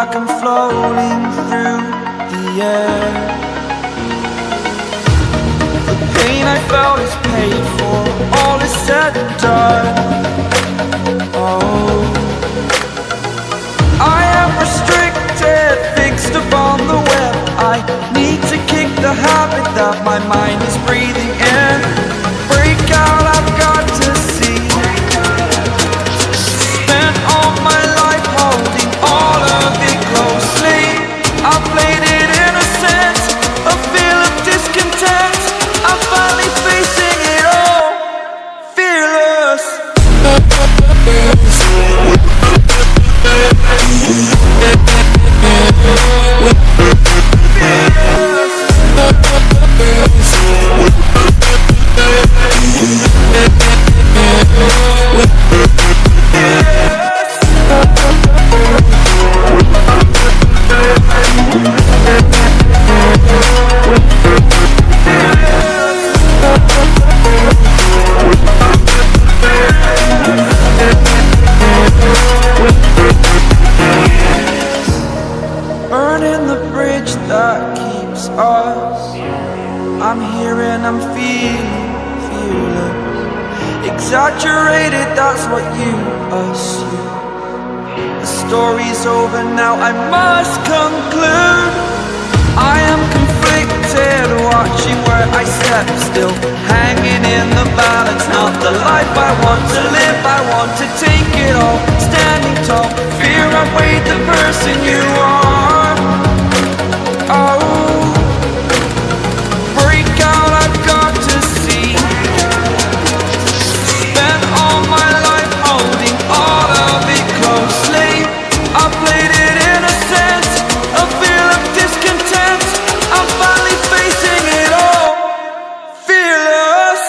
like I'm floating through the air. The pain I felt is paid for, all is said and done. Oh, I am restricted, fixed upon the web. I need to kick the habit that my mind is breathing in. Break out, I've got to see. Spent all my life holding all of it closely. I played it innocent, a feel of discontent. I'm finally facing it all, fearless. Burning the bridge that keeps us. I'm here and I'm feeling fearless. Exaggerated, that's what you assume. The story's over now, I must conclude. I am conflicted, watching where I step still, hanging in the balance. Not the life I want to live, I want to take it all. Standing tall, fear I've weighed the person you are. Oh, break out, I've got to see. Spent all my life holding all of it closely. I played it innocent, a feel of discontent. I'm finally facing it all, fearless.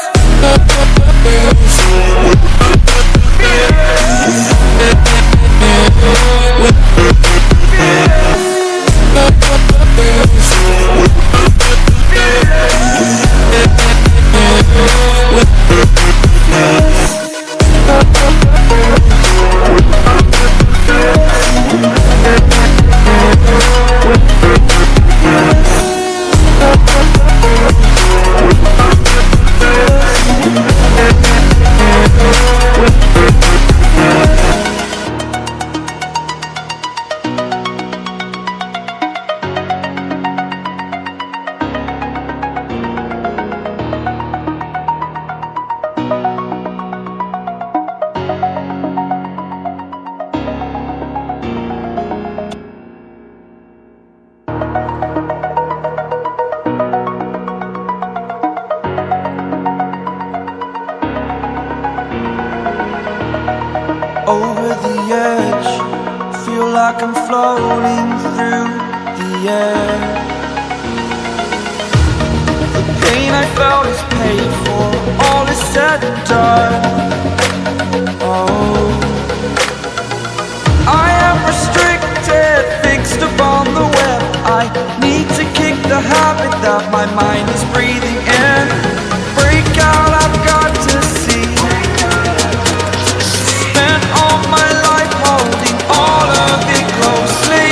Over the edge, feel like I'm floating through the air. The pain I felt is paid for, all is said and done. Oh, I am restricted, fixed upon the web. I need to kick the habit that my mind is breathing in. Break out, I've got to see. Spent all my life holding all of it closely.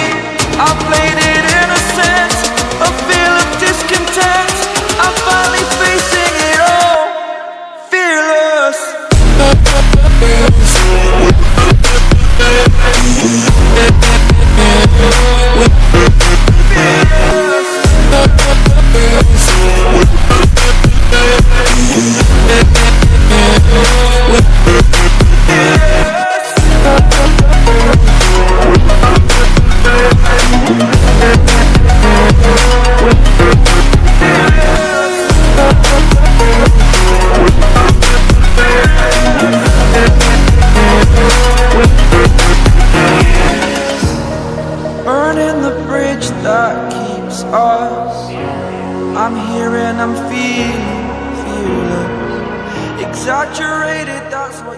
I played it innocent, a feel of discontent. I'm finally facing it all, fearless. Burning the bridge that keeps us. I'm here and I'm feeling fearless. Exaggerated, that's what